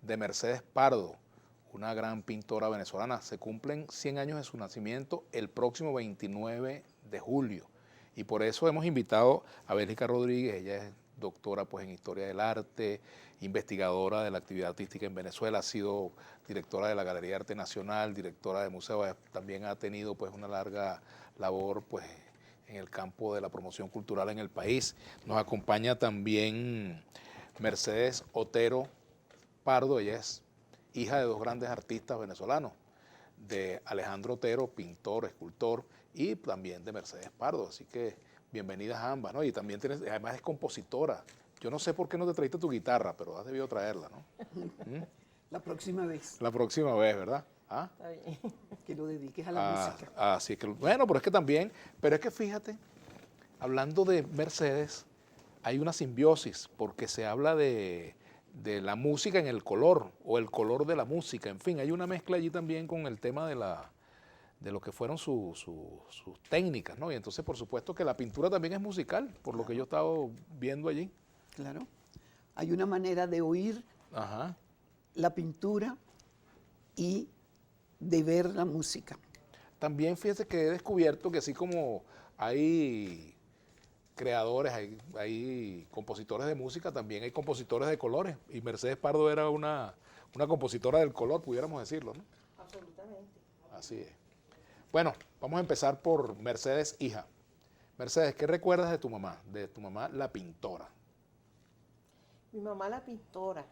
de Mercedes Pardo, una gran pintora venezolana. Se cumplen 100 años de su nacimiento el próximo 29 de julio. Y por eso hemos invitado a Bélica Rodríguez. Ella es doctora pues, en Historia del Arte, investigadora de la actividad artística en Venezuela, ha sido directora de la Galería de Arte Nacional, directora de museos, también ha tenido pues, una larga labor pues, en el campo de la promoción cultural en el país. Nos acompaña también Mercedes Otero Pardo. Ella es hija de dos grandes artistas venezolanos, de Alejandro Otero, pintor, escultor, y también de Mercedes Pardo. Así que bienvenidas a ambas, ¿no? Y también tienes, además es compositora. Yo no sé por qué no te trajiste tu guitarra, pero has debido traerla, ¿no? La próxima vez. La próxima vez, ¿verdad? ¿Ah? Está bien. Que lo dediques a la música. Así que, bueno, pero es que también, pero es que fíjate, hablando de Mercedes, hay una simbiosis, porque se habla de la música en el color, o el color de la música, en fin, hay una mezcla allí también con el tema de lo que fueron sus técnicas, ¿no? Y entonces, por supuesto, que la pintura también es musical, por lo que yo he estado viendo allí. Claro. Hay una manera de oír Ajá. la pintura y de ver la música. También fíjese que he descubierto que así como hay creadores, hay compositores de música, también hay compositores de colores. Y Mercedes Pardo era una compositora del color, pudiéramos decirlo, ¿no? Absolutamente. Así es. Bueno, vamos a empezar por Mercedes, hija. Mercedes, ¿qué recuerdas de tu mamá? De tu mamá, la pintora. Mi mamá la pintora.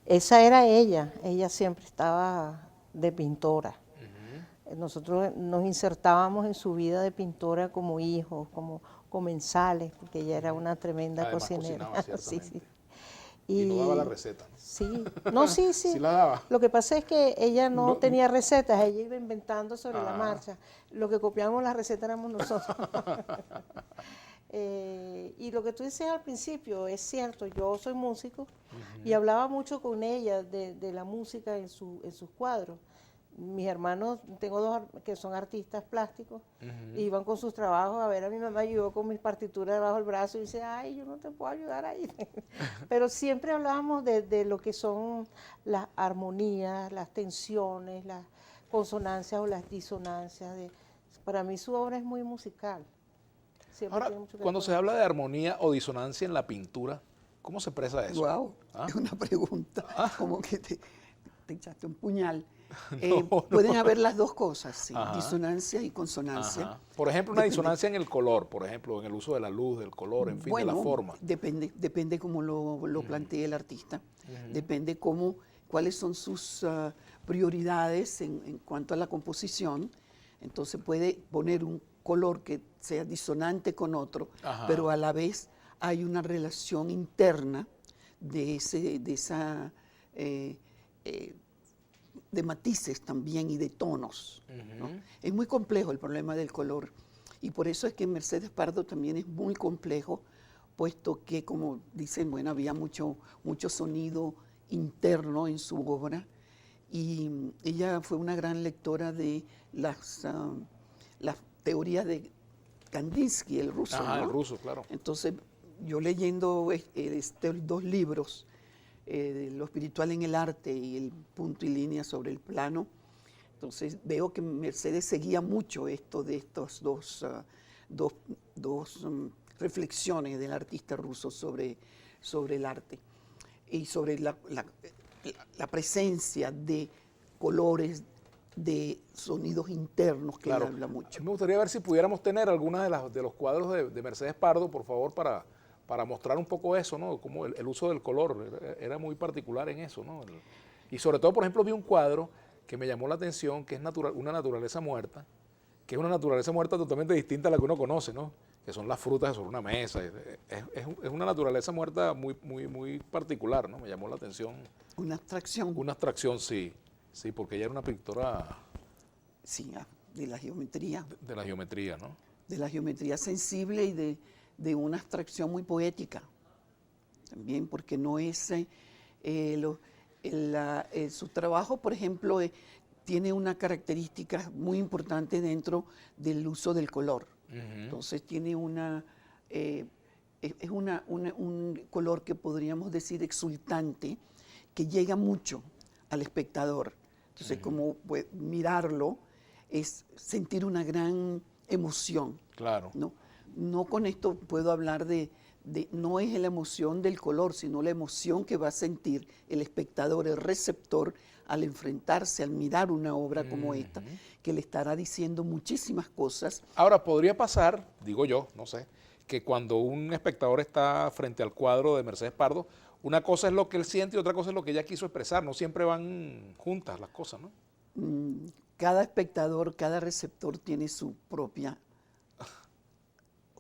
Esa era ella siempre estaba de pintora. Nosotros nos insertábamos en su vida de pintora como hijos, como comensales, porque ella era una tremenda Además, cocinera. cocinaba, Sí, ciertamente. sí. Y no daba la receta. Sí, no, sí, sí. Sí la daba. Lo que pasa es que ella no, No. tenía recetas, ella iba inventando sobre la Ah. marcha. Lo que copiamos las recetas éramos nosotros. Y lo que tú dices al principio es cierto, yo soy músico y hablaba mucho con ella de la música en sus cuadros. Mis hermanos, tengo dos que son artistas plásticos, iban con sus trabajos a ver a mi mamá, yo con mis partituras debajo del brazo y dice, ay, yo no te puedo ayudar ahí. Pero siempre hablábamos de lo que son las armonías, las tensiones, las consonancias o las disonancias. Para mí su obra es muy musical. Siempre Ahora, tiene mucho que ver cuando con se habla de armonía o disonancia en la pintura, ¿cómo se expresa eso? Wow, ¿Ah? es una pregunta, como que te echaste un puñal. No, Pueden no. haber las dos cosas, sí, Ajá. disonancia y consonancia. Ajá. Por ejemplo, una Depende. disonancia en el color, por ejemplo, en el uso de la luz, del color, en fin, de la forma. Depende cómo lo plantee el artista, depende cuáles son sus prioridades en cuanto a la composición. Entonces puede poner un color que sea disonante con otro, Ajá. pero a la vez hay una relación interna de matices también y de tonos, ¿no? Es muy complejo el problema del color y por eso es que Mercedes Pardo también es muy complejo, puesto que, como dicen, bueno, había mucho sonido interno en su obra y ella fue una gran lectora de las teorías de Kandinsky, el ruso. Ajá, ¿no? el ruso, claro. Entonces, yo leyendo dos libros, Lo espiritual en el arte y El punto y línea sobre el plano, entonces veo que Mercedes seguía mucho esto de estos dos reflexiones del artista ruso sobre el arte y sobre la presencia de colores, de sonidos internos que Claro. él habla mucho. Me gustaría ver si pudiéramos tener algunas de los cuadros de Mercedes Pardo, por favor, para mostrar un poco eso, ¿no? Como el uso del color era muy particular en eso, ¿no? Y sobre todo, por ejemplo, vi un cuadro que me llamó la atención, que es una naturaleza muerta, que es una naturaleza muerta totalmente distinta a la que uno conoce, ¿no? Que son las frutas sobre una mesa. Es una naturaleza muerta muy particular, ¿no? Me llamó la atención. Una abstracción. Una abstracción, sí. Sí, porque ella era una pintora Sí, de la geometría. de la geometría, ¿no? De la geometría sensible y de una abstracción muy poética. También porque no es... su trabajo, por ejemplo, tiene una característica muy importante dentro del uso del color. Entonces tiene es un color que podríamos decir exultante, que llega mucho al espectador. Entonces, como pues, mirarlo es sentir una gran emoción. Claro. ¿No? No con esto puedo hablar no es la emoción del color, sino la emoción que va a sentir el espectador, el receptor, al enfrentarse, al mirar una obra como esta, que le estará diciendo muchísimas cosas. Ahora, podría pasar, digo yo, no sé, que cuando un espectador está frente al cuadro de Mercedes Pardo, una cosa es lo que él siente y otra cosa es lo que ella quiso expresar. No siempre van juntas las cosas, ¿no? Cada espectador, cada receptor tiene su propia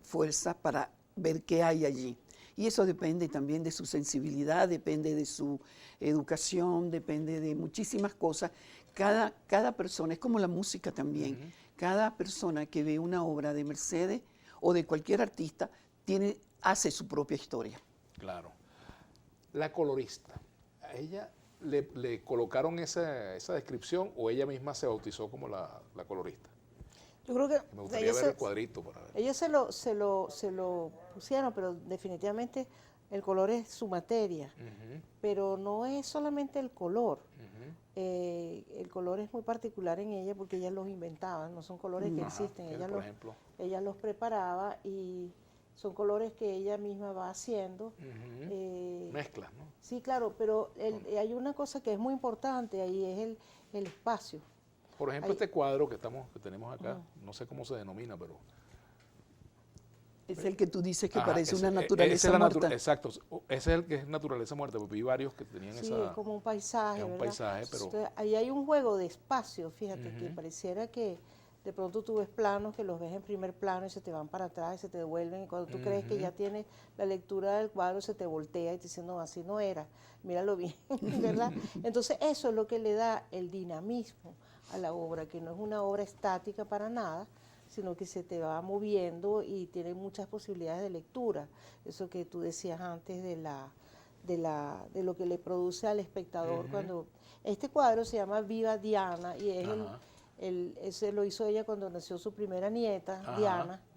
fuerza para ver qué hay allí. Y eso depende también de su sensibilidad, depende de su educación, depende de muchísimas cosas. Cada persona, es como la música también, cada persona que ve una obra de Mercedes o de cualquier artista hace su propia historia. Claro. La colorista, ¿a ella le colocaron esa descripción o ella misma se bautizó como la colorista? Yo creo que Me gustaría ver el cuadrito para ver. ellos se lo pusieron, pero definitivamente el color es su materia. Pero no es solamente el color. El color es muy particular en ella porque ella los inventaba, no son colores que existen. Ella los preparaba y son colores que ella misma va haciendo. Mezclas, ¿no? Sí, claro, pero hay una cosa que es muy importante ahí, es el espacio. Por ejemplo, este cuadro que tenemos acá, no sé cómo se denomina, pero... Es el que tú dices que parece ese, una naturaleza muerta. Exacto, ese es el que es naturaleza muerta, porque vi varios que tenían Sí, esa... es como un paisaje, es un ¿verdad? paisaje, pero... Entonces, ahí hay un juego de espacio, fíjate, que pareciera que de pronto tú ves planos que los ves en primer plano y se te van para atrás y se te devuelven, y cuando tú crees que ya tienes la lectura del cuadro se te voltea y te dice, no, así no era, míralo bien, ¿verdad? Entonces eso es lo que le da el dinamismo a la obra, que no es una obra estática para nada, sino que se te va moviendo y tiene muchas posibilidades de lectura. Eso que tú decías antes de lo que le produce al espectador cuando... Este cuadro se llama Viva Diana y es ese lo hizo ella cuando nació su primera nieta,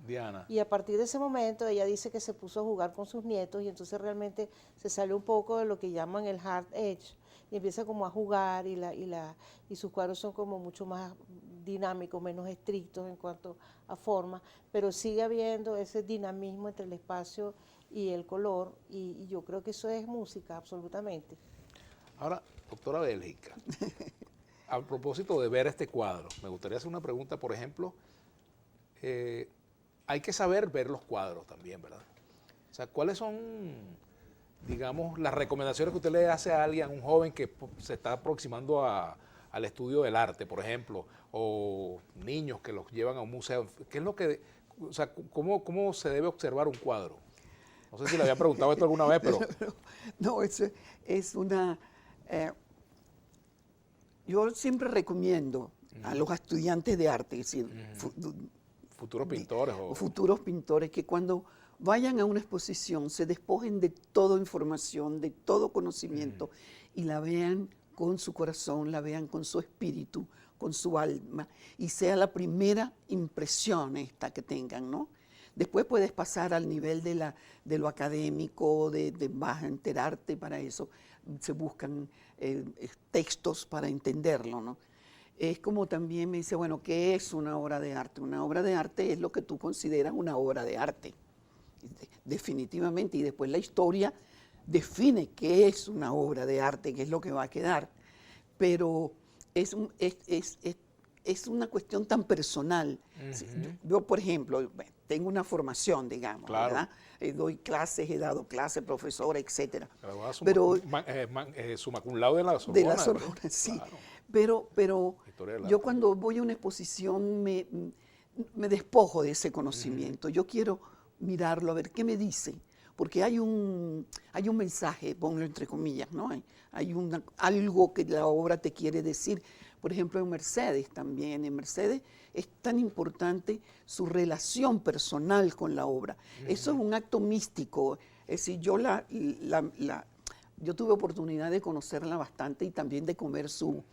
Diana. Y a partir de ese momento ella dice que se puso a jugar con sus nietos y entonces realmente se sale un poco de lo que llaman el hard edge y empieza como a jugar y sus cuadros son como mucho más dinámicos, menos estrictos en cuanto a forma, pero sigue habiendo ese dinamismo entre el espacio y el color y yo creo que eso es música, absolutamente. Ahora, doctora Bélgica, a propósito de ver este cuadro, me gustaría hacer una pregunta, por ejemplo, hay que saber ver los cuadros también, ¿verdad? O sea, ¿cuáles son, digamos, las recomendaciones que usted le hace a alguien, a un joven que se está aproximando al estudio del arte, por ejemplo, o niños que los llevan a un museo? ¿Qué es lo que, o sea, cómo se debe observar un cuadro? No sé si le había preguntado esto alguna vez, pero... No, es una... yo siempre recomiendo a los estudiantes de arte, es decir, futuros pintores o futuros pintores, que cuando vayan a una exposición se despojen de toda información, de todo conocimiento y la vean con su corazón, la vean con su espíritu, con su alma y sea la primera impresión esta que tengan, ¿no? Después puedes pasar al nivel de lo académico, vas a enterarte, para eso se buscan textos para entenderlo, ¿no? Es como también me dice, bueno, ¿qué es una obra de arte? Una obra de arte es lo que tú consideras una obra de arte, definitivamente, y después la historia define qué es una obra de arte, qué es lo que va a quedar, pero es una cuestión tan personal. Yo, por ejemplo, tengo una formación, digamos, ¿verdad? Doy clases, he dado clases, profesora, etcétera. Pero summa cum laude de la Sorbona. Sí. Claro. Pero yo cuando voy a una exposición me despojo de ese conocimiento. Yo quiero mirarlo, a ver qué me dice. Porque hay un mensaje, ponlo entre comillas, ¿no? Hay algo que la obra te quiere decir. Por ejemplo, en Mercedes también. En Mercedes es tan importante su relación personal con la obra. Eso es un acto místico. Es decir, yo tuve oportunidad de conocerla bastante y también de comer sus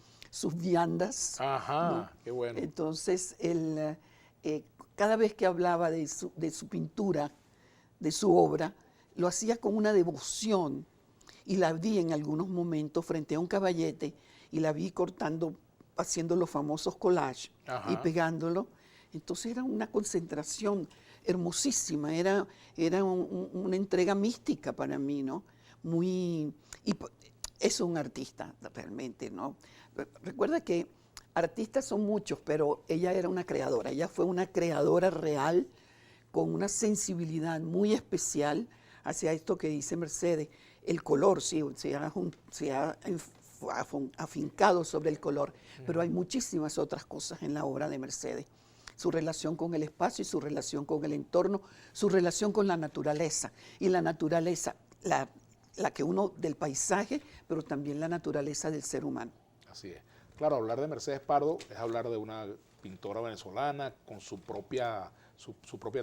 viandas. Ajá, ¿no? Qué bueno. Entonces, cada vez que hablaba de su pintura, de su obra, lo hacía con una devoción, y la vi en algunos momentos frente a un caballete, y la vi cortando, haciendo los famosos collages y pegándolo. Entonces era una concentración hermosísima, era una entrega mística para mí, ¿no? Es un artista realmente, ¿no? Recuerda que artistas son muchos, pero ella era una creadora, ella fue una creadora real, con una sensibilidad muy especial hacia esto que dice Mercedes. El color, sí, se ha afincado sobre el color, pero hay muchísimas otras cosas en la obra de Mercedes. Su relación con el espacio y su relación con el entorno, su relación con la naturaleza. Y la naturaleza, la que uno del paisaje, pero también la naturaleza del ser humano. Así es. Claro, hablar de Mercedes Pardo es hablar de una pintora venezolana con su propia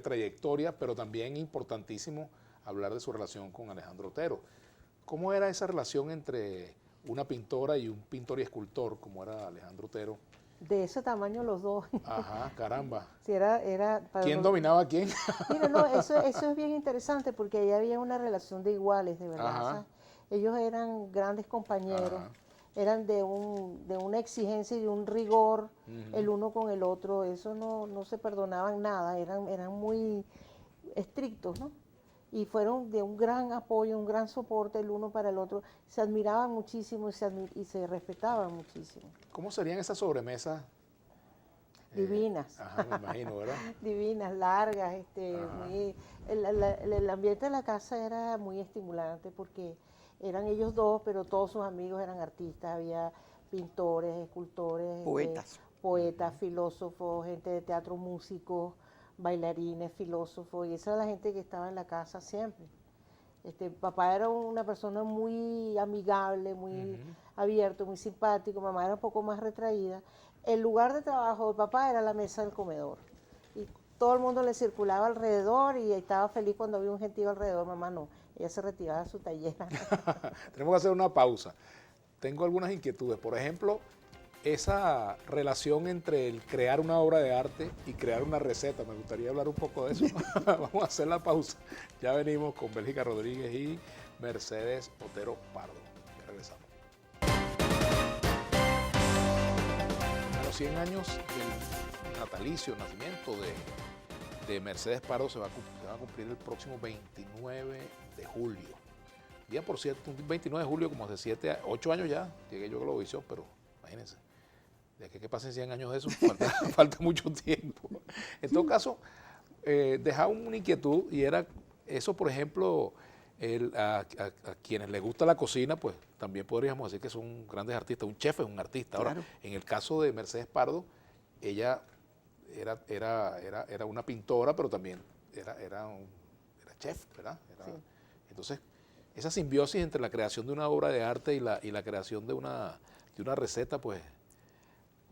trayectoria, pero también importantísimo hablar de su relación con Alejandro Otero. ¿Cómo era esa relación entre una pintora y un pintor y escultor, como era Alejandro Otero? De ese tamaño los dos. Ajá, caramba. Sí, era ¿Quién dominaba a quién? Mira, no, eso es bien interesante porque ahí había una relación de iguales, de verdad. ¿Sabes? Ellos eran grandes compañeros, eran de una exigencia y de un rigor el uno con el otro. Eso no se perdonaban nada, eran muy estrictos, ¿no? Y fueron de un gran apoyo, un gran soporte el uno para el otro. Se admiraban muchísimo y se respetaban muchísimo. ¿Cómo serían esas sobremesas? Divinas. Ajá, me imagino, ¿verdad? Divinas, largas. El ambiente de la casa era muy estimulante porque eran ellos dos, pero todos sus amigos eran artistas. Había pintores, escultores, poetas, filósofos, gente de teatro, músicos, bailarines, filósofos, y esa era la gente que estaba en la casa siempre. Papá era una persona muy amigable, muy abierto, muy simpático. Mamá era un poco más retraída. El lugar de trabajo de papá era la mesa del comedor. Y todo el mundo le circulaba alrededor y estaba feliz cuando había un gentío alrededor. Mamá no, ella se retiraba de su taller. Tenemos que hacer una pausa. Tengo algunas inquietudes. Por ejemplo, esa relación entre el crear una obra de arte y crear una receta. Me gustaría hablar un poco de eso. Vamos a hacer la pausa. Ya venimos con Bélgica Rodríguez y Mercedes Otero Pardo. Ya regresamos. A los 100 años del natalicio, nacimiento de Mercedes Pardo se va a cumplir el próximo 29 de julio. Día por cierto, un 29 de julio, como hace 8 años ya, llegué yo a Globovisión, pero imagínense. De que pasen 100 años de eso, falta mucho tiempo. En todo caso, dejaba una inquietud y era eso, por ejemplo, a quienes les gusta la cocina, pues también podríamos decir que son grandes artistas. Un chef es un artista. Ahora, claro. En el caso de Mercedes Pardo, ella era una pintora, pero también era chef, ¿verdad? Sí. Entonces, esa simbiosis entre la creación de una obra de arte y la creación de una receta, pues...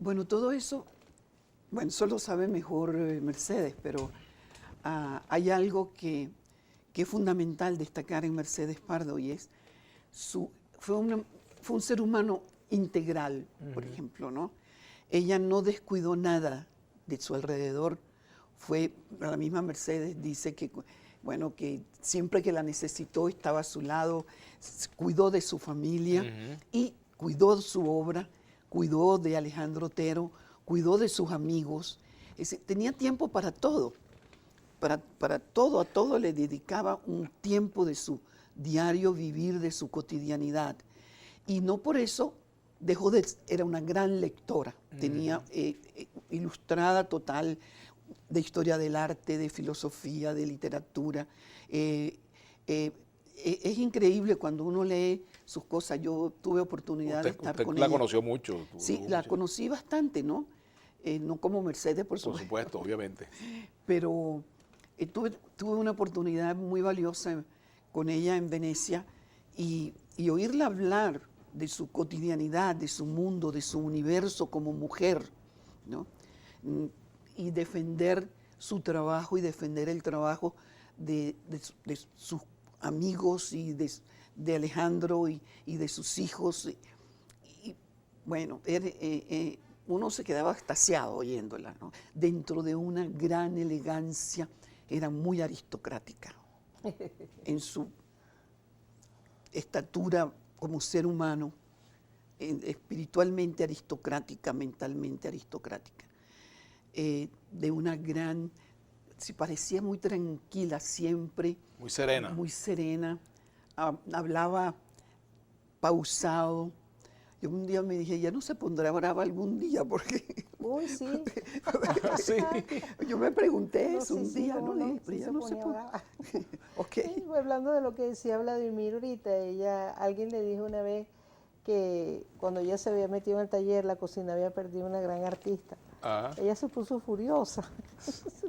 Bueno, todo eso, eso lo sabe mejor Mercedes, pero hay algo que es fundamental destacar en Mercedes Pardo y es fue un ser humano integral, por ejemplo, ¿no? Ella no descuidó nada de su alrededor. La misma Mercedes dice que siempre que la necesitó estaba a su lado, cuidó de su familia y cuidó de su obra. Cuidó de Alejandro Otero, cuidó de sus amigos, tenía tiempo para todo, a todo le dedicaba un tiempo de su diario vivir, de su cotidianidad. Y no por eso era una gran lectora, tenía ilustrada total de historia del arte, de filosofía, de literatura. Es increíble cuando uno lee sus cosas. Yo tuve oportunidad de estar con ella. ¿Usted la conoció mucho? Sí, la conocí bastante, ¿no? No como Mercedes, por supuesto. Por supuesto, obviamente. Pero tuve una oportunidad muy valiosa con ella en Venecia y oírla hablar de su cotidianidad, de su mundo, de su universo como mujer, ¿no? Y defender su trabajo y defender el trabajo de sus amigos y de Alejandro y de sus hijos. Uno se quedaba extasiado oyéndola, ¿no? Dentro de una gran elegancia, era muy aristocrática. en su estatura como ser humano, espiritualmente aristocrática, mentalmente aristocrática, de una gran, se parecía muy tranquila siempre. Muy serena. Muy serena, hablaba pausado. Yo un día me dije, ella no se pondrá brava algún día, porque Uy, sí. Sí. yo me pregunté No, eso sí, un sí, día, cómo ¿no? no, Dije, pero sí ella se no se ponía pone. brava. Ok. Sí, hablando de lo que decía Vladimir ahorita, alguien le dijo una vez que cuando ella se había metido en el taller, la cocina había perdido una gran artista. Ajá. Ella se puso furiosa.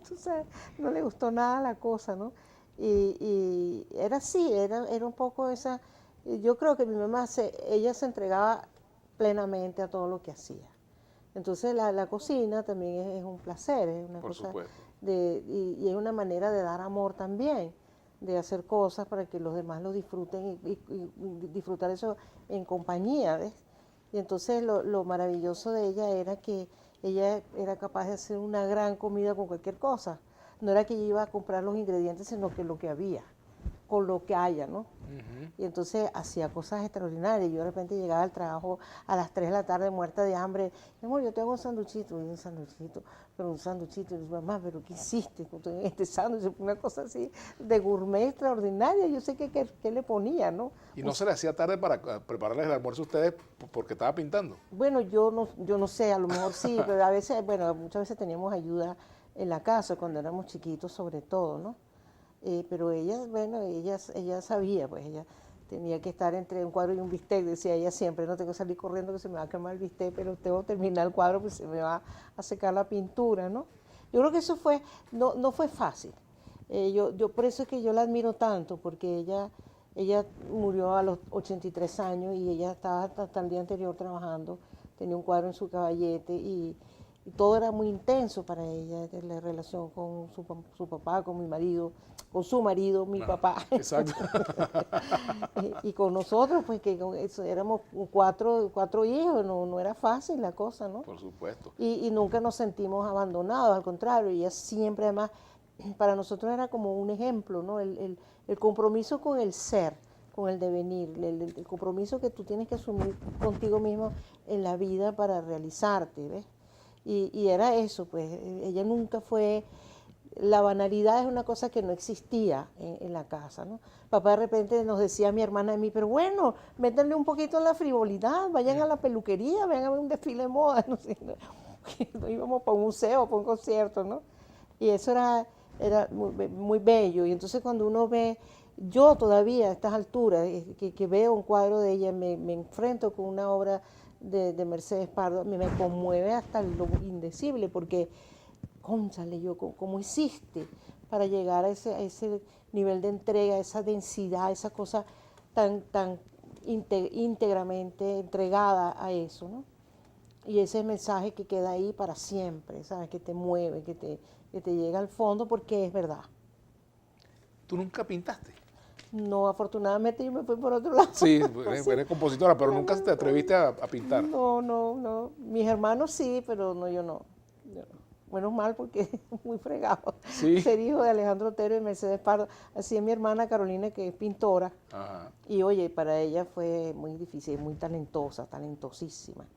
Tú sabes, no le gustó nada la cosa, ¿no? Y era así, era un poco esa. Yo creo que mi mamá, ella se entregaba plenamente a todo lo que hacía. Entonces la cocina también es un placer, es una Por cosa supuesto. y es una manera de dar amor también, de hacer cosas para que los demás lo disfruten y disfrutar eso en compañía, ¿ves? Y entonces lo maravilloso de ella era que ella era capaz de hacer una gran comida con cualquier cosa. No era que ella iba a comprar los ingredientes, sino que lo que había, con lo que haya, ¿no? Y entonces hacía cosas extraordinarias. Yo de repente llegaba al trabajo a las 3 de la tarde muerta de hambre. Mi amor, yo te hago un sanduchito, pero un sanduchito. Y yo, mamá, ¿pero qué hiciste con este sándwich? Una cosa así de gourmet extraordinaria. Yo sé qué le ponía, ¿no? ¿Y no se le hacía tarde para prepararles el almuerzo a ustedes porque estaba pintando? Bueno, yo no sé, a lo mejor sí, pero a veces, bueno, muchas veces teníamos ayuda en la casa cuando éramos chiquitos sobre todo, ¿no? Pero ella, bueno, ella sabía, pues ella tenía que estar entre un cuadro y un bistec, decía ella siempre, no tengo que salir corriendo que se me va a quemar el bistec, pero tengo que terminar el cuadro pues se me va a secar la pintura, ¿no? Yo creo que eso no fue fácil. Yo por eso es que yo la admiro tanto, porque ella murió a los 83 años y ella estaba hasta el día anterior trabajando, tenía un cuadro en su caballete y todo era muy intenso para ella, la relación con su papá, con mi marido, con su marido, mi papá. Exacto. Y con nosotros, pues que éramos cuatro hijos, no era fácil la cosa, ¿no? Por supuesto. Y nunca nos sentimos abandonados, al contrario, ella siempre además, para nosotros era como un ejemplo, ¿no? El compromiso con el ser, con el devenir, el compromiso que tú tienes que asumir contigo mismo en la vida para realizarte, ¿ves? Y era eso, pues ella nunca fue, la banalidad es una cosa que no existía en la casa, ¿no? Papá de repente nos decía a mi hermana y a mí, pero bueno, métanle un poquito en la frivolidad, vayan a la peluquería, vayan a ver un desfile de moda, no sé, no íbamos para un museo, para un concierto, ¿no? Y eso era muy bello, y entonces cuando uno ve, yo todavía a estas alturas, que veo un cuadro de ella, me enfrento con una obra de Mercedes Pardo, me conmueve hasta lo indecible, porque, cónchale, ¿cómo hiciste para llegar a ese nivel de entrega, esa densidad, esa cosa tan íntegramente entregada a eso, ¿no? Y ese mensaje que queda ahí para siempre, ¿sabes? Que te mueve, que te llega al fondo porque es verdad. ¿Tú nunca pintaste? No, afortunadamente yo me fui por otro lado. Sí, eres compositora, pero nunca te atreviste a pintar. No. Mis hermanos sí, pero no, yo no. Menos mal porque es muy fregado. Sí. Ser hijo de Alejandro Otero y Mercedes Pardo. Así es mi hermana Carolina, que es pintora. Ajá. Y oye, para ella fue muy difícil, muy talentosa, talentosísima.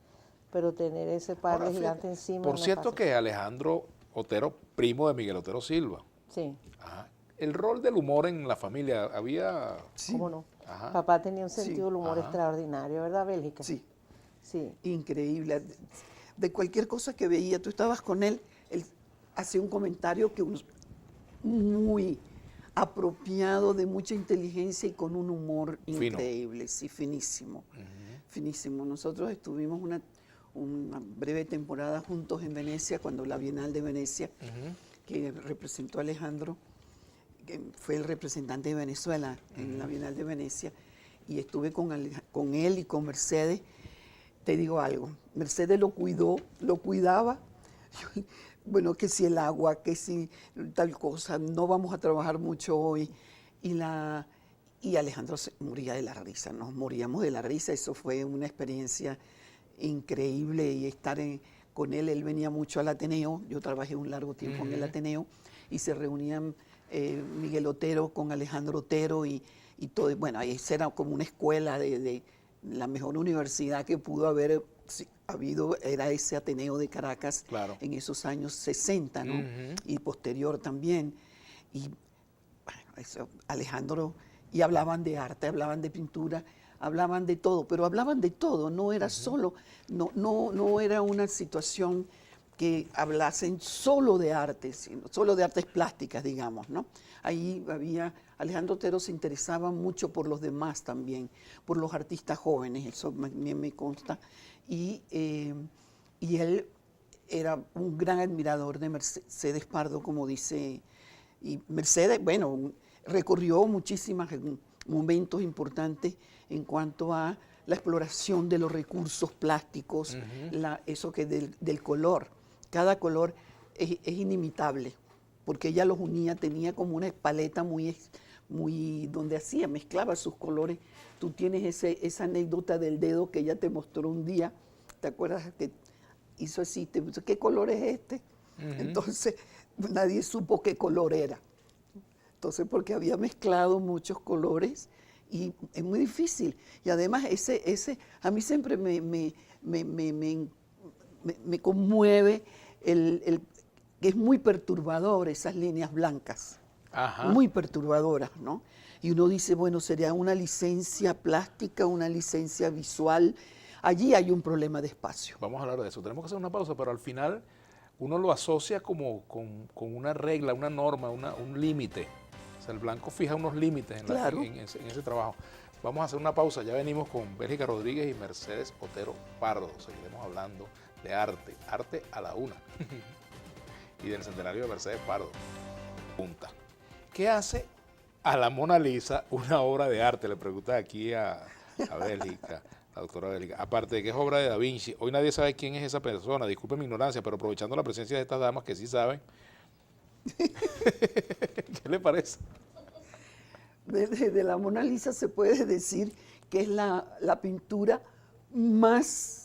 Pero tener ese par Ahora, de fíjate, gigantes encima. por no es cierto fácil. que Alejandro Otero, primo de Miguel Otero Silva. Sí. Ajá. El rol del humor en la familia había... ¿Cómo no? Ajá. Papá tenía un Sí. sentido del humor Ajá. extraordinario, ¿verdad, Bélgica? Sí, Sí. increíble. De cualquier cosa que veía, tú estabas con él hacía un comentario muy apropiado, de mucha inteligencia y con un humor Fino. increíble, sí, finísimo, finísimo. Nosotros estuvimos una breve temporada juntos en Venecia, cuando la Bienal de Venecia, que representó a Alejandro, que fue el representante de Venezuela en la Bienal de Venecia, y estuve con él y con Mercedes. Te digo algo, Mercedes lo cuidaba. Bueno, que si el agua, que si tal cosa, no vamos a trabajar mucho hoy. Y Alejandro se moría de la risa, nos moríamos de la risa. Eso fue una experiencia increíble, y estar con él venía mucho al Ateneo. Yo trabajé un largo tiempo en el Ateneo y se reunían Miguel Otero con Alejandro Otero y todo. Bueno, ahí era como una escuela de la mejor universidad que pudo haber habido, era ese Ateneo de Caracas Claro. en esos años 60, ¿no? Y posterior también. Y bueno, Alejandro, y hablaban de arte, hablaban de pintura, hablaban de todo, pero hablaban de todo, no era solo, no era una situación que hablasen solo de arte, sino solo de artes plásticas, digamos, ¿no? Ahí Alejandro Otero se interesaba mucho por los demás también, por los artistas jóvenes, eso también me consta, y él era un gran admirador de Mercedes Pardo, como dice, y Mercedes, bueno, recorrió muchísimos momentos importantes en cuanto a la exploración de los recursos plásticos, eso que del color. Cada color es inimitable, porque ella los unía, tenía como una paleta muy donde mezclaba sus colores. Tú tienes esa anécdota del dedo que ella te mostró un día, ¿te acuerdas? Que hizo así, te puso, ¿qué color es este? Entonces nadie supo qué color era. Entonces, porque había mezclado muchos colores y es muy difícil. Y además a mí siempre me conmueve que es muy perturbador esas líneas blancas. Ajá. Muy perturbadoras, ¿no? Y uno dice, bueno, sería una licencia plástica, una licencia visual. Allí hay un problema de espacio. Vamos a hablar de eso. Tenemos que hacer una pausa, pero al final uno lo asocia como con una regla, una norma, un límite. O sea, el blanco fija unos límites en ese trabajo. Vamos a hacer una pausa. Ya venimos con Bélgica Rodríguez y Mercedes Otero Pardo. Seguiremos hablando de arte. Arte a la una. Y del centenario de Mercedes Pardo. Punta. ¿Qué hace a la Mona Lisa una obra de arte? Le pregunta aquí a Bélgica, la doctora Bélgica. Aparte de que es obra de Da Vinci, hoy nadie sabe quién es esa persona. Disculpen mi ignorancia, pero aprovechando la presencia de estas damas que sí saben. ¿Qué le parece? De la Mona Lisa se puede decir que es la pintura más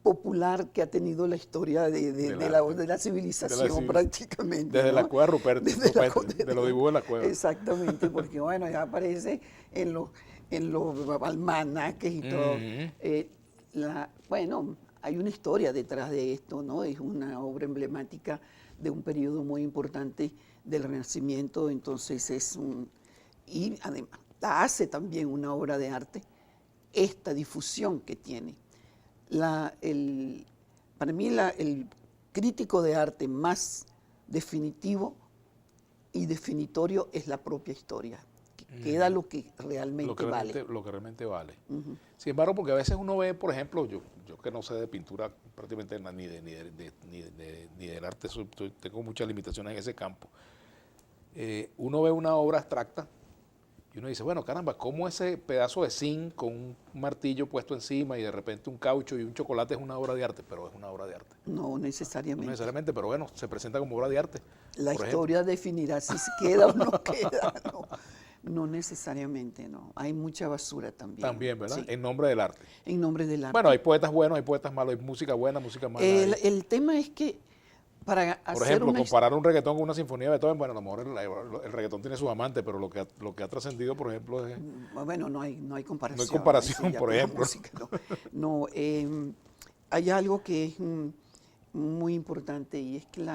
popular que ha tenido la historia de la civilización prácticamente. Desde ¿no? la cueva Ruperto, de los dibujos de la cueva. Exactamente, porque bueno, ya aparece en los almanaques y todo. Bueno, hay una historia detrás de esto, ¿no? Es una obra emblemática de un periodo muy importante del Renacimiento, entonces y además la hace también una obra de arte, esta difusión que tiene. Para mí el crítico de arte más definitivo y definitorio es la propia historia. Queda lo que realmente vale. Lo que realmente vale. Sin embargo, porque a veces uno ve, por ejemplo, yo que no sé de pintura prácticamente ni del arte, tengo muchas limitaciones en ese campo. Uno ve una obra abstracta y uno dice, bueno, caramba, ¿cómo ese pedazo de zinc con un martillo puesto encima y de repente un caucho y un chocolate es una obra de arte? Pero es una obra de arte. No necesariamente. No necesariamente, pero bueno, se presenta como obra de arte. La historia definirá si queda o no queda. No necesariamente, no. Hay mucha basura también. También, ¿verdad? Sí. En nombre del arte. En nombre del arte. Bueno, hay poetas buenos, hay poetas malos, hay música buena, música mala. El tema es que para hacer por ejemplo, comparar un reggaetón con una sinfonía de Beethoven, bueno, a lo mejor el reggaetón tiene sus amantes, pero lo que ha trascendido, por ejemplo, es... Bueno, no hay comparación. No hay comparación, por ejemplo. Música, no, hay algo que es muy importante y es que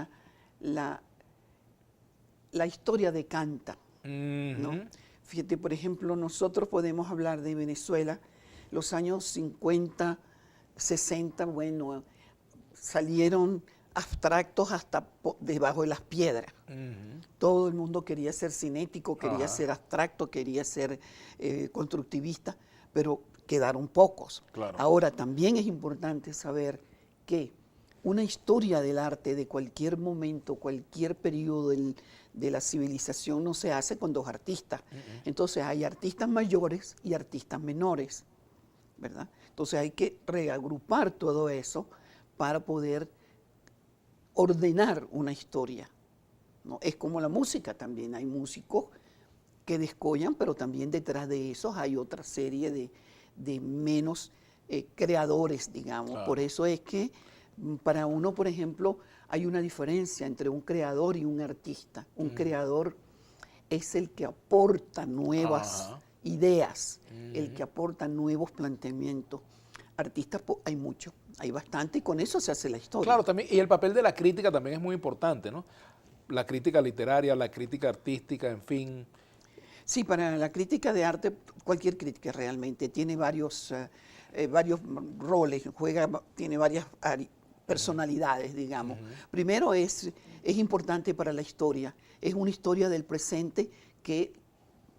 la historia decanta, ¿no? Fíjate, por ejemplo, nosotros podemos hablar de Venezuela, los años 50, 60, bueno, salieron abstractos hasta debajo de las piedras. Todo el mundo quería ser cinético, quería ser abstracto, quería ser constructivista, pero quedaron pocos. Claro. Ahora, también es importante saber que una historia del arte de cualquier momento, cualquier periodo de la civilización no se hace con dos artistas. Entonces hay artistas mayores y artistas menores, ¿verdad? Entonces hay que reagrupar todo eso para poder ordenar una historia, ¿no? Es como la música también, hay músicos que descollan, pero también detrás de esos hay otra serie de menos creadores, digamos. Claro. Por eso es que para uno, por ejemplo, hay una diferencia entre un creador y un artista. Un creador es el que aporta nuevas Ajá. ideas, el que aporta nuevos planteamientos. Artistas hay mucho, hay bastante, y con eso se hace la historia. Claro, también, y el papel de la crítica también es muy importante, ¿no? La crítica literaria, la crítica artística, en fin. Sí, para la crítica de arte, cualquier crítica realmente tiene varios roles, tiene varias personalidades, digamos. Primero es importante para la historia, es una historia del presente que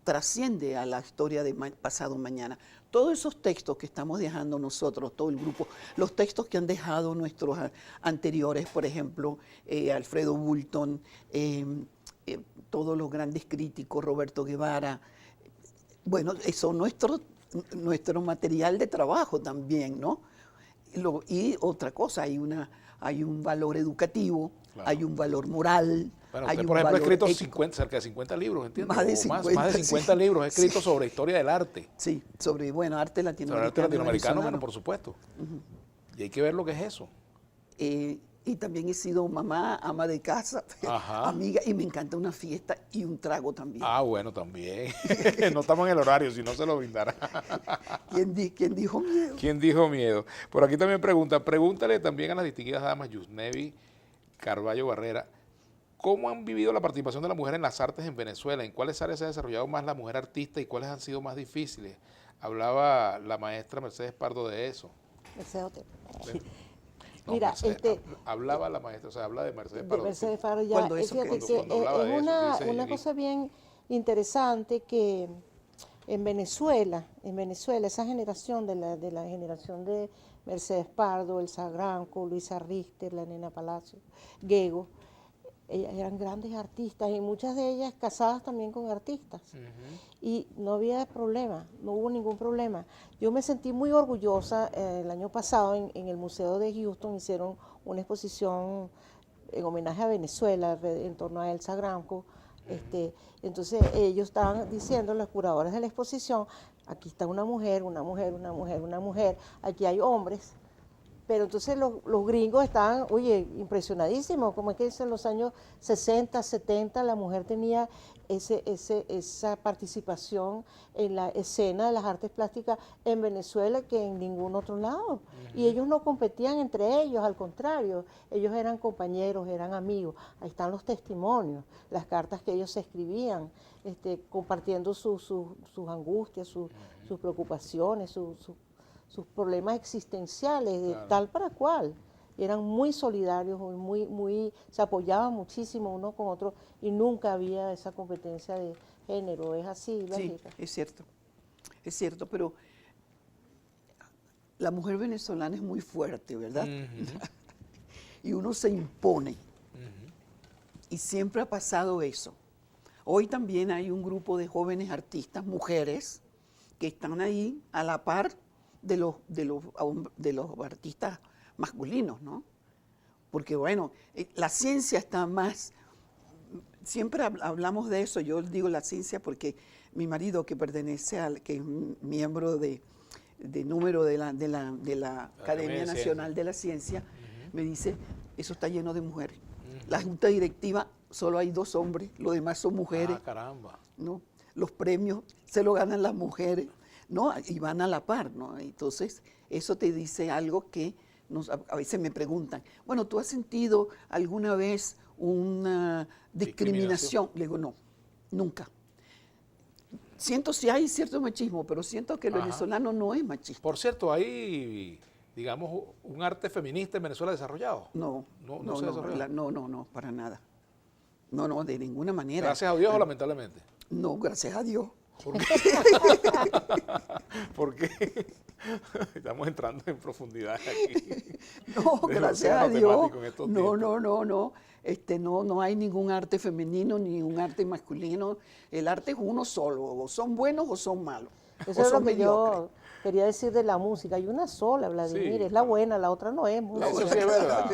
trasciende a la historia de pasado mañana. Todos esos textos que estamos dejando nosotros, todo el grupo, los textos que han dejado nuestros anteriores, por ejemplo, Alfredo Bulton, todos los grandes críticos, Roberto Guevara, bueno, eso nuestro material de trabajo también, ¿no? Y otra cosa, hay un valor educativo, Claro. hay un valor moral. Bueno, hay usted, un por ejemplo, ha valor escrito ético. cerca de 50 libros, ¿entiendes? Más de O 50, más de 50 sí. libros escritos Sí. sobre historia del arte. Sí, sobre, arte Sobre latinoamericano. arte latinoamericano, bueno, venezolano. por supuesto. Y hay que ver lo que es eso. Y también he sido mamá, ama de casa, Ajá. amiga, y me encanta una fiesta y un trago también. Ah, bueno, también. No estamos en el horario, si no se lo brindará. ¿Quién dijo miedo? ¿Quién dijo miedo? Por aquí también pregúntale también a las distinguidas damas Yusnevi Carballo Barrera, ¿cómo han vivido la participación de la mujer en las artes en Venezuela? ¿En cuáles áreas se ha desarrollado más la mujer artista y cuáles han sido más difíciles? Hablaba la maestra Mercedes Pardo de eso. Mercedes Otero. No, Mira, Mercedes, hablaba la maestra, o sea, habla de Mercedes de Pardo. Mercedes Pardo ya, ¿Cuándo eso? fíjate Cuando- que cuando hablaba de es eso, una, dice una allí. cosa bien interesante que en Venezuela, esa generación de la generación de Mercedes Pardo, Elsa Granco, Luisa Richter, la Nena Palacio, Gego, ellas eran grandes artistas y muchas de ellas casadas también con artistas. Y no había problema, no hubo ningún problema. Yo me sentí muy orgullosa. El año pasado en el Museo de Houston hicieron una exposición en homenaje a Venezuela en torno a Elsa Granco. Entonces ellos estaban diciendo, las curadoras de la exposición, aquí está una mujer, una mujer, una mujer, una mujer, aquí hay hombres. Pero entonces los gringos estaban, oye, impresionadísimos, como es que en los años 60, 70 la mujer tenía esa participación en la escena de las artes plásticas en Venezuela que en ningún otro lado. Y ellos no competían entre ellos, al contrario, ellos eran compañeros, eran amigos. Ahí están los testimonios, las cartas que ellos se escribían, compartiendo sus angustias, sus preocupaciones, sus problemas existenciales, de Claro. tal para cual. Eran muy solidarios, se apoyaban muchísimo uno con otro y nunca había esa competencia de género. Es así, Sí, Blanquita. es cierto, pero la mujer venezolana es muy fuerte, ¿verdad? Y uno se impone. Y siempre ha pasado eso. Hoy también hay un grupo de jóvenes artistas, mujeres, que están ahí a la par de los artistas masculinos, ¿no? Porque bueno, la ciencia está más, siempre hablamos de eso, yo digo la ciencia porque mi marido que pertenece que es miembro de número de la Academia Nacional de la Ciencia, me dice, eso está lleno de mujeres. La junta directiva solo hay 2 hombres, los demás son mujeres. Ah, caramba. ¿No? Los premios se lo ganan las mujeres, ¿no? Y van a la par, ¿no? Entonces, eso te dice algo que a veces me preguntan, bueno, ¿tú has sentido alguna vez una discriminación? Le digo, no, nunca. Siento si hay cierto machismo, pero siento que el venezolano no es machista. Por cierto, hay, digamos, un arte feminista en Venezuela desarrollado. No, No se desarrolla. no, para nada. No, de ninguna manera. Gracias a Dios o lamentablemente. No, gracias a Dios. ¿Por qué? ¿Por qué? Estamos entrando en profundidad aquí. No, del gracias a océano Dios. temático en estos tiempos. No hay ningún arte femenino ni un arte masculino. El arte es uno solo, o son buenos o son malos. Eso o es lo son que mediocres. yo quería decir de la música. Hay una sola, Vladimir, Sí, es la buena, la otra no es música. Eso sí es verdad.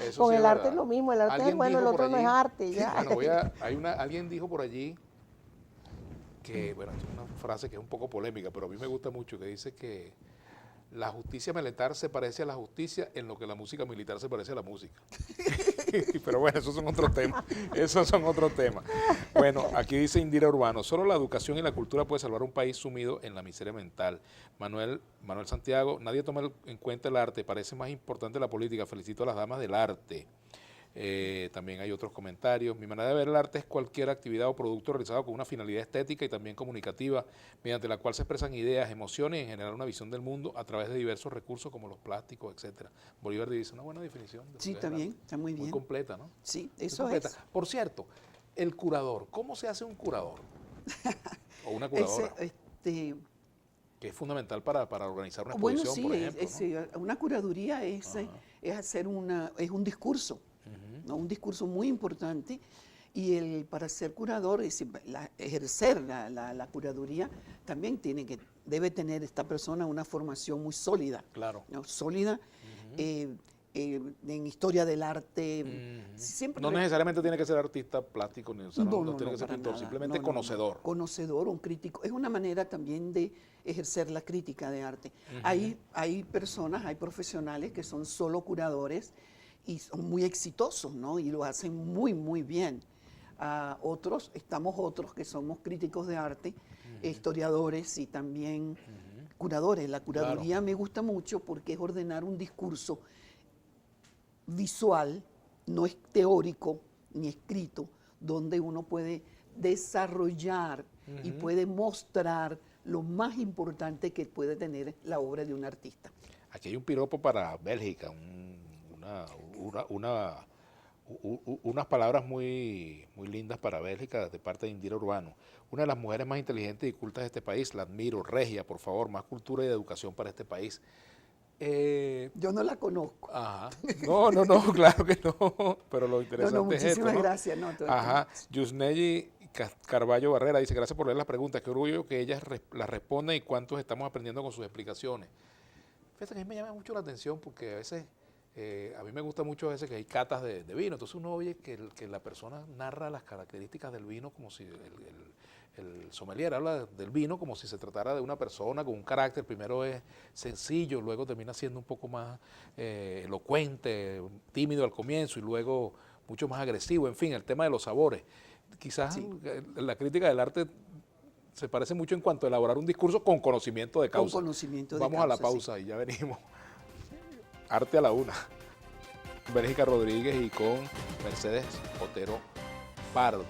Eso Con sí el es arte verdad. es lo mismo, el arte es Alguien bueno, el dijo otro por no es allí- arte. Ya. Bueno, alguien dijo por allí que, bueno, es una frase que es un poco polémica, pero a mí me gusta mucho, que dice que la justicia militar se parece a la justicia en lo que la música militar se parece a la música. Pero bueno, esos son otros temas. Esos son otros temas. Bueno, aquí dice Indira Urbano, solo la educación y la cultura puede salvar un país sumido en la miseria mental. Manuel Santiago, nadie toma en cuenta el arte, parece más importante la política. Felicito a las damas del arte. También hay otros comentarios. Mi manera de ver el arte es cualquier actividad o producto realizado con una finalidad estética y también comunicativa, mediante la cual se expresan ideas, emociones y en general una visión del mundo a través de diversos recursos como los plásticos, etcétera. Bolívar dice una buena definición. Sí, está bien, está muy bien. Muy completa, ¿no? Sí, Muy eso completa. es. Por cierto, el curador, ¿cómo se hace un curador? O una curadora, que es fundamental para organizar una bueno, exposición, sí, por ejemplo, ¿no? una curaduría es hacer es un discurso, ¿no? Un discurso muy importante. Y para ser curador, ejercer la curaduría, también debe tener esta persona una formación muy sólida. Claro. ¿No? Sólida en historia del arte. Siempre No necesariamente tiene que ser artista plástico, ni no tiene que ser para pintor, nada. simplemente No. conocedor. Conocedor, un crítico. Es una manera también de ejercer la crítica de arte. Hay personas, hay profesionales que son solo curadores y son muy exitosos, ¿no? Y lo hacen muy, muy bien. Estamos otros que somos críticos de arte, historiadores y también curadores. La curaduría me gusta mucho porque es ordenar un discurso visual, no es teórico ni escrito, donde uno puede desarrollar y puede mostrar lo más importante que puede tener la obra de un artista. Aquí hay un piropo para Bélgica, unas palabras muy, muy lindas para Bélgica de parte de Indira Urbano. Una de las mujeres más inteligentes y cultas de este país, la admiro. Regia, por favor, más cultura y educación para este país. Yo no la conozco. Ajá. No, claro que no. Pero lo interesante es esto, muchísimas ¿no? gracias. Ajá. Yusneyi Carballo Barrera dice, gracias por leer las preguntas. Qué orgullo que ellas las respondan y cuántos estamos aprendiendo con sus explicaciones. Fíjate que a mí me llama mucho la atención porque a veces, a mí me gusta mucho a veces que hay catas de vino. Entonces uno oye que la persona narra las características del vino como si el sommelier habla del vino como si se tratara de una persona con un carácter, primero es sencillo, luego termina siendo un poco más elocuente, tímido al comienzo y luego mucho más agresivo, en fin, el tema de los sabores. Quizás la crítica del arte se parece mucho en cuanto a elaborar un discurso con conocimiento de causa. Con conocimiento de Vamos causa, a la pausa y ya venimos. Arte a la una. Bélgica Rodríguez y con Mercedes Otero Pardo.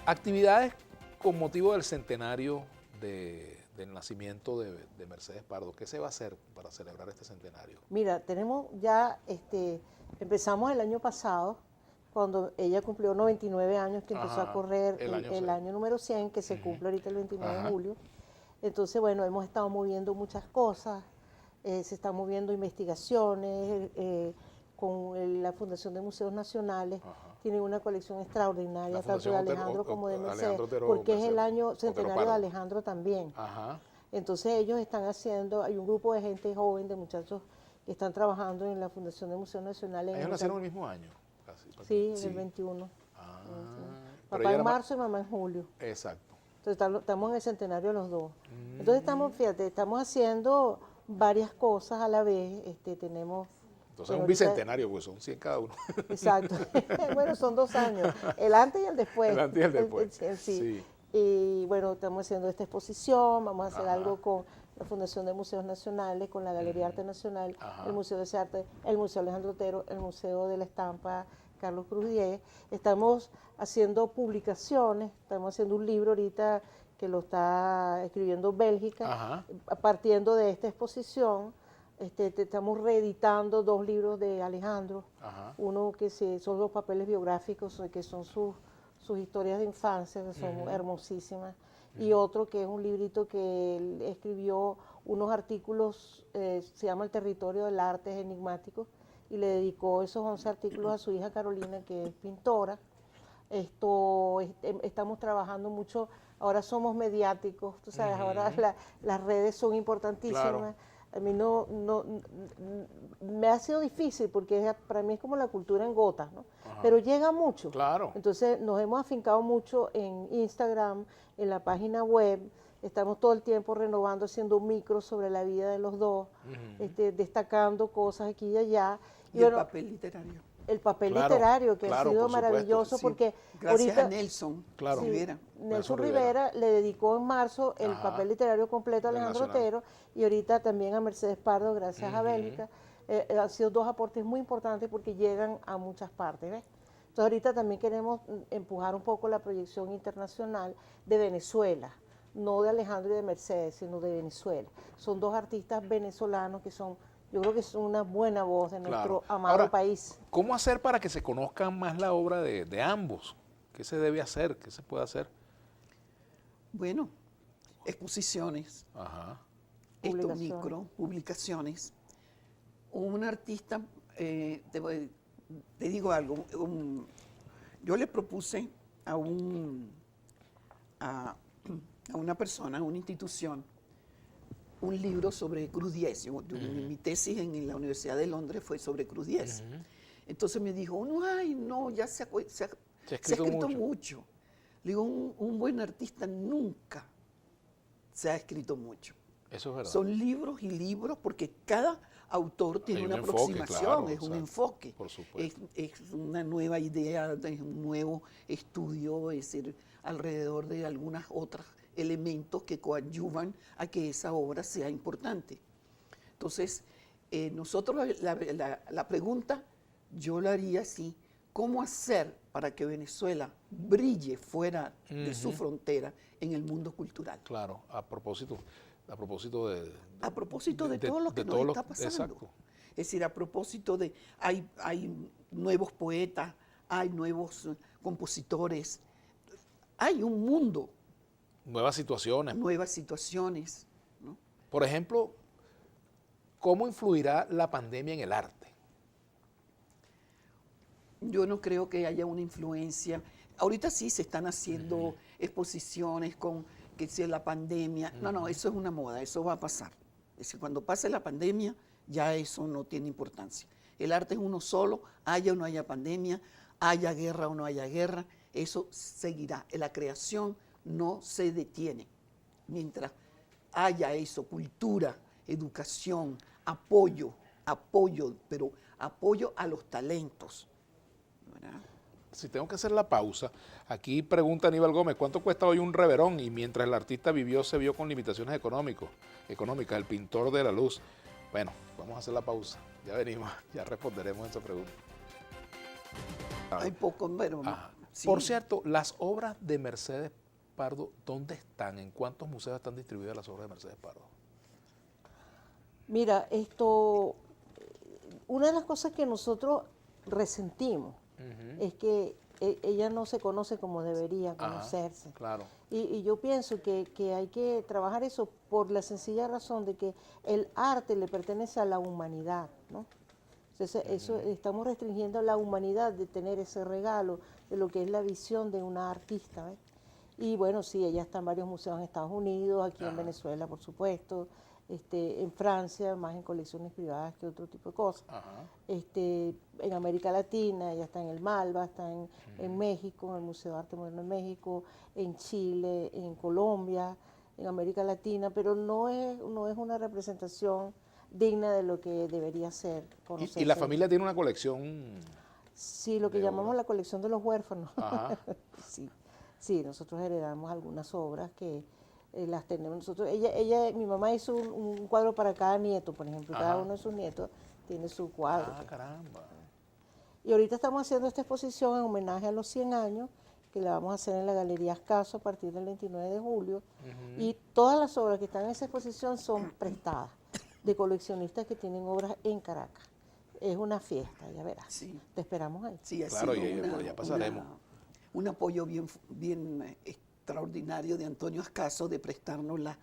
Actividades con motivo del centenario del nacimiento de Mercedes Pardo. ¿Qué se va a hacer para celebrar este centenario? Mira, tenemos ya, empezamos el año pasado, cuando ella cumplió 99 años, que empezó a correr el año número 100, que se cumple ahorita el 29 de julio. Entonces, bueno, hemos estado moviendo muchas cosas, se están moviendo investigaciones, con la Fundación de Museos Nacionales, tienen una colección extraordinaria, tanto de Alejandro como de Mercedes, porque es el año centenario de Alejandro también. Entonces ellos están haciendo, hay un grupo de gente joven, de muchachos que están trabajando en la Fundación de Museos Nacionales. Ellos nacieron el mismo año. Sí, el 21. Papá en marzo y mamá en julio. Exacto. Entonces estamos en el centenario los dos. Entonces estamos haciendo varias cosas a la vez. Tenemos... Entonces es un bicentenario, porque son 100 cada uno. Exacto. Bueno, son 2 años. El antes y el después. El antes y el después. Sí. Y bueno, estamos haciendo esta exposición, vamos a hacer algo con la Fundación de Museos Nacionales, con la Galería Arte Nacional, el Museo de Arte, el Museo Alejandro Otero, el Museo de la Estampa Carlos Cruz Diez. Estamos haciendo publicaciones, estamos haciendo un libro ahorita que lo está escribiendo Bélgica, partiendo de esta exposición. Estamos reeditando 2 libros de Alejandro, uno que son los papeles biográficos, que son sus historias de infancia, que son hermosísimas, y otro que es un librito que él escribió, unos artículos, se llama El territorio del arte enigmático, y le dedicó esos 11 artículos a su hija Carolina, que es pintora. Estamos trabajando mucho, ahora somos mediáticos, tú sabes, ahora las redes son importantísimas. Claro. A mí me ha sido difícil porque para mí es como la cultura en gotas, ¿no? Pero llega mucho. Claro. Entonces nos hemos afincado mucho en Instagram, en la página web, estamos todo el tiempo renovando, haciendo micros sobre la vida de los dos, destacando cosas aquí y allá. ¿Y el papel literario? el papel Claro, literario, que claro, ha sido por supuesto, maravilloso, Sí, porque gracias ahorita a Nelson Claro. Rivera. Nelson Rivera le dedicó en marzo el Ajá. papel literario completo a Del Alejandro Nacional. Otero y ahorita también a Mercedes Pardo, gracias a Ujú. Bélgica. Han sido dos aportes muy importantes porque llegan a muchas partes, ¿ves? Entonces ahorita también queremos empujar un poco la proyección internacional de Venezuela, no de Alejandro y de Mercedes, sino de Venezuela. Son dos artistas venezolanos que son, yo creo que son una buena voz de nuestro Claro. amado Ahora, país. ¿cómo hacer para que se conozca más la obra de ambos? ¿Qué se debe hacer? ¿Qué se puede hacer? Bueno, exposiciones, Ajá. Publicaciones. publicaciones. Un artista, te digo algo, yo le propuse a, a una persona, a una institución, un libro sobre Cruz 10. Mi tesis en la Universidad de Londres fue sobre Cruz 10. Entonces me dijo, no, ay, no, ya se ha escrito mucho. Le digo, un buen artista nunca se ha escrito mucho. Eso es verdad. Son libros y libros porque cada autor tiene Hay un una enfoque, aproximación, claro, es un exacto, enfoque, por supuesto. es una nueva idea, es un nuevo estudio, es decir, alrededor de algunos otros elementos que coadyuvan a que esa obra sea importante. Entonces, nosotros la pregunta yo la haría así, ¿cómo hacer para que Venezuela brille fuera de su frontera en el mundo cultural? Claro, a propósito de A propósito de todo lo que nos todo está pasando. Exacto. Es decir, a propósito de, hay nuevos poetas, hay nuevos compositores, hay un mundo, Nuevas situaciones. nuevas situaciones, ¿no? Por ejemplo, ¿cómo influirá la pandemia en el arte? Yo no creo que haya una influencia. Ahorita sí se están haciendo exposiciones con que si es la pandemia. No, eso es una moda, eso va a pasar. Es decir, cuando pase la pandemia, ya eso no tiene importancia. El arte es uno solo, haya o no haya pandemia, haya guerra o no haya guerra, eso seguirá. La creación no se detiene. Mientras haya eso, cultura, educación, apoyo, pero apoyo a los talentos. ¿Verdad? Si tengo que hacer la pausa, aquí pregunta Aníbal Gómez, ¿cuánto cuesta hoy un reverón? Y mientras el artista vivió, se vio con limitaciones económicas, el pintor de la luz. Bueno, vamos a hacer la pausa. Ya venimos, ya responderemos esa pregunta. Hay poco, pero sí. Por cierto, las obras de Mercedes Pardo, ¿dónde están? ¿En cuántos museos están distribuidas las obras de Mercedes Pardo? Mira, una de las cosas que nosotros resentimos es que ella no se conoce como debería conocerse. Claro. Y yo pienso que hay que trabajar eso por la sencilla razón de que el arte le pertenece a la humanidad, ¿no? Entonces, eso estamos restringiendo la humanidad de tener ese regalo de lo que es la visión de una artista, ¿ves? Y bueno, sí, ella está en varios museos en Estados Unidos, aquí en Venezuela, por supuesto, en Francia, más en colecciones privadas que otro tipo de cosas. En América Latina, ella está en el Malva, está en México, en el Museo de Arte Moderno de México, en Chile, en Colombia, en América Latina, pero no es una representación digna de lo que debería ser. Y la familia tiene una colección. Sí, lo que llamamos la colección de los huérfanos. Ajá. Sí, nosotros heredamos algunas obras que las tenemos nosotros. Mi mamá hizo un cuadro para cada nieto, por ejemplo, cada uno de sus nietos tiene su cuadro. Ah, caramba. Y ahorita estamos haciendo esta exposición en homenaje a los 100 años, que la vamos a hacer en la Galería Ascaso a partir del 29 de julio. Y todas las obras que están en esa exposición son prestadas de coleccionistas que tienen obras en Caracas. Es una fiesta, ya verás. Sí. Te esperamos ahí. Sí, ha Claro, sido ya pasaremos. un apoyo bien extraordinario de Antonio Ascaso de prestarnos la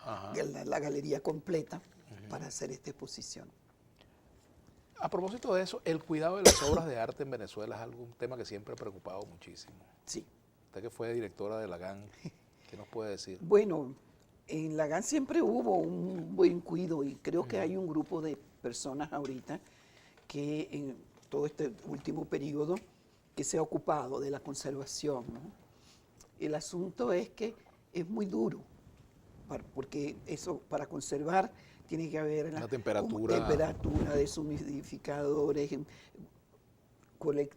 galería completa para hacer esta exposición. A propósito de eso, el cuidado de las obras de arte en Venezuela es algún tema que siempre ha preocupado muchísimo. Sí. Usted que fue directora de la GAN, ¿qué nos puede decir? Bueno, en la GAN siempre hubo un buen cuidado y creo que hay un grupo de personas ahorita que en todo este último periodo que se ha ocupado de la conservación, ¿no? El asunto es que es muy duro, porque eso para conservar tiene que haber una temperatura de deshumidificadores,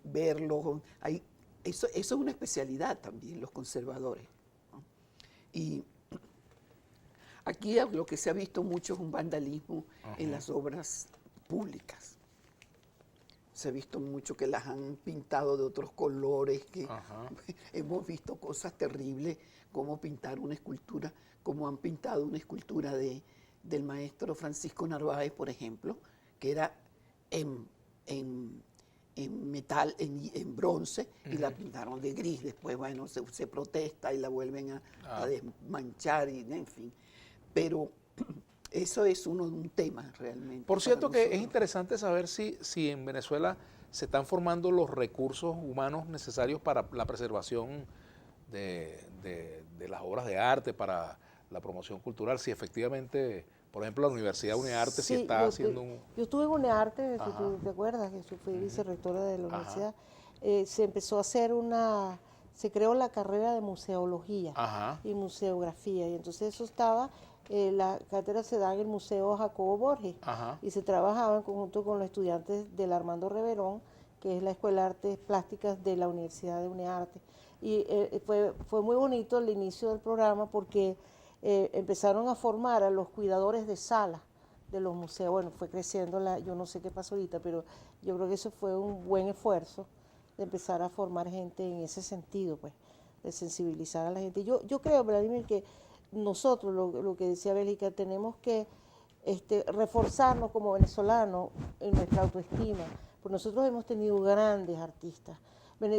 verlos. Eso es una especialidad también, los conservadores, ¿no? Y aquí lo que se ha visto mucho es un vandalismo en las obras públicas. Se ha visto mucho que las han pintado de otros colores, que hemos visto cosas terribles, como pintar una escultura, como han pintado una escultura del maestro Francisco Narváez, por ejemplo, que era en metal, en bronce, y la pintaron de gris. Después, bueno, se protesta y la vuelven a desmanchar, y en fin. Pero eso es un tema realmente. Por cierto que es interesante saber si en Venezuela se están formando los recursos humanos necesarios para la preservación de las obras de arte, para la promoción cultural, si efectivamente, por ejemplo, la Universidad UNEARTE sí está haciendo un... Yo estuve en UNEARTE, si tú te acuerdas, que fui vicerrectora de la universidad. Se empezó a hacer se creó la carrera de museología y museografía, y entonces eso estaba... la cátedra se da en el Museo Jacobo Borges y se trabajaba en conjunto con los estudiantes del Armando Reverón, que es la Escuela de Artes Plásticas de la Universidad de UNEARTE. Y fue muy bonito el inicio del programa porque empezaron a formar a los cuidadores de sala de los museos. Bueno, fue creciendo, yo no sé qué pasó ahorita, pero yo creo que eso fue un buen esfuerzo de empezar a formar gente en ese sentido, pues, de sensibilizar a la gente. Yo creo, Vladimir, que nosotros, lo que decía Bélgica, tenemos que reforzarnos como venezolanos en nuestra autoestima, porque nosotros hemos tenido grandes artistas.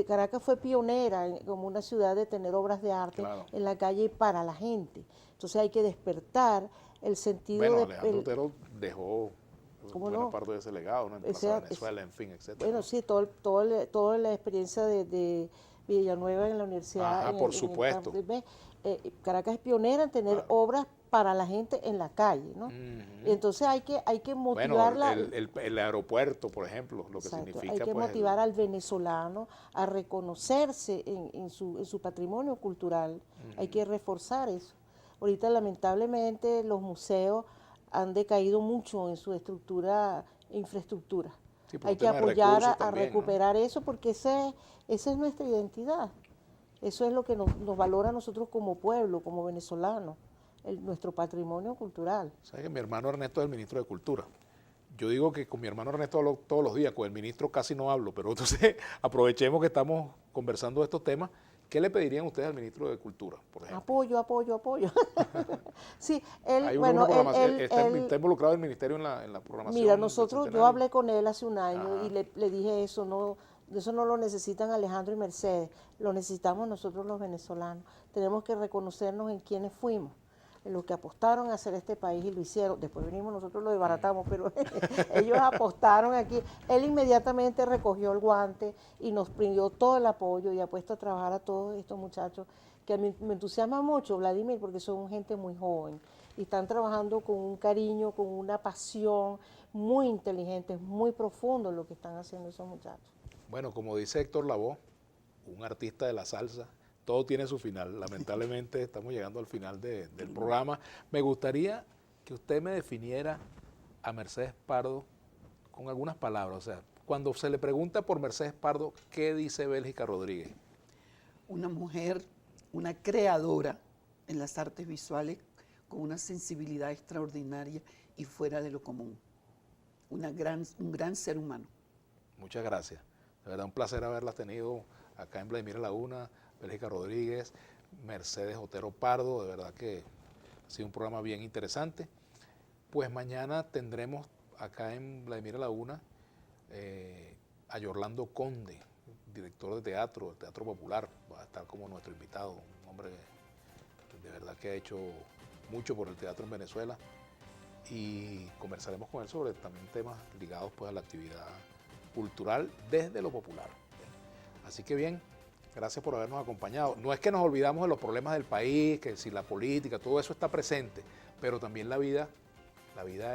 Caracas fue pionera como una ciudad de tener obras de arte en la calle para la gente. Entonces hay que despertar el sentido de... Alejandro Otero dejó buena parte de ese legado, ¿no? En Plaza Venezuela, en fin, etc. Bueno, sí, toda la experiencia de Villanueva en la universidad. Por supuesto. Caracas es pionera en tener obras para la gente en la calle, ¿no? Entonces hay que motivarla. Bueno, el aeropuerto, por ejemplo, lo que significa. Hay que motivar al venezolano a reconocerse en su patrimonio cultural. Hay que reforzar eso. Ahorita, lamentablemente, los museos han decaído mucho en su infraestructura. Sí, hay que apoyar a recuperar, ¿no?, eso, porque esa es nuestra identidad. Eso es lo que nos valora a nosotros como pueblo, como venezolanos, nuestro patrimonio cultural. ¿Sabes que mi hermano Ernesto es el ministro de Cultura? Yo digo que con mi hermano Ernesto hablo todos los días, con el ministro casi no hablo, pero entonces aprovechemos que estamos conversando de estos temas. ¿Qué le pedirían ustedes al ministro de Cultura, por ejemplo? Apoyo. Sí, está involucrado el ministerio en la programación. Mira, yo hablé con él hace un año y le dije eso, eso no lo necesitan Alejandro y Mercedes, lo necesitamos nosotros los venezolanos. Tenemos que reconocernos en quienes fuimos, en los que apostaron a hacer este país y lo hicieron. Después venimos nosotros lo desbaratamos, pero ellos apostaron aquí. Él inmediatamente recogió el guante y nos brindó todo el apoyo y ha puesto a trabajar a todos estos muchachos, que a mí me entusiasma mucho, Vladimir, porque son gente muy joven y están trabajando con un cariño, con una pasión, muy inteligentes, muy profundo lo que están haciendo esos muchachos. Bueno, como dice Héctor Lavoe, un artista de la salsa, todo tiene su final. Lamentablemente estamos llegando al final del programa. Me gustaría que usted me definiera a Mercedes Pardo con algunas palabras. O sea, cuando se le pregunta por Mercedes Pardo, ¿qué dice Bélgica Rodríguez? Una mujer, una creadora en las artes visuales con una sensibilidad extraordinaria y fuera de lo común. Un gran ser humano. Muchas gracias. De verdad, un placer haberla tenido acá en Vladimir Laguna, Bélgica Rodríguez, Mercedes Otero Pardo. De verdad que ha sido un programa bien interesante. Pues mañana tendremos acá en Vladimir Laguna a Yorlando Conde, director de teatro, del Teatro Popular. Va a estar como nuestro invitado, un hombre de verdad que ha hecho mucho por el teatro en Venezuela. Y conversaremos con él sobre también temas ligados pues a la actividad cultural desde lo popular. Así que bien, gracias por habernos acompañado. No es que nos olvidamos de los problemas del país, que si la política, todo eso está presente, pero también la vida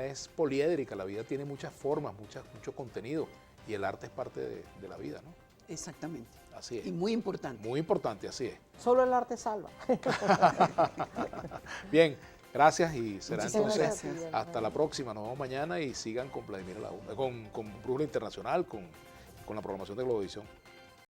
es poliédrica, la vida tiene muchas formas, mucho contenido, y el arte es parte de la vida, ¿no? Exactamente. Así es. Y muy importante. Muy importante, así es. Solo el arte salva. Bien, gracias y será Muchísimas entonces gracias. hasta la próxima. Nos vemos mañana y sigan con Vladimir Laguna, con Brújula Internacional, con con la programación de Globovisión.